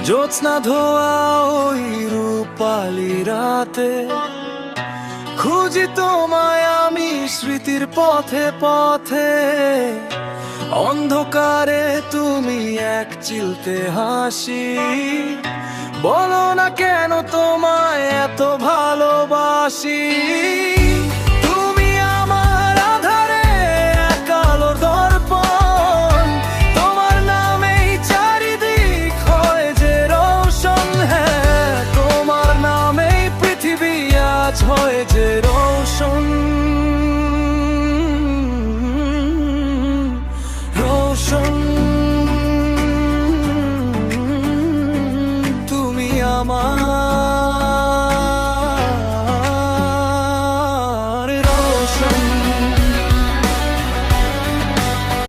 জ্যোৎস্না ধোয়া ওই রূপালি রাতে খুঁজি তোমায় আমি স্মৃতির পথে পথে। অন্ধকারে তুমি এক চিলতে হাসি, বলো না কেন তোমায় এত ভালোবাসি।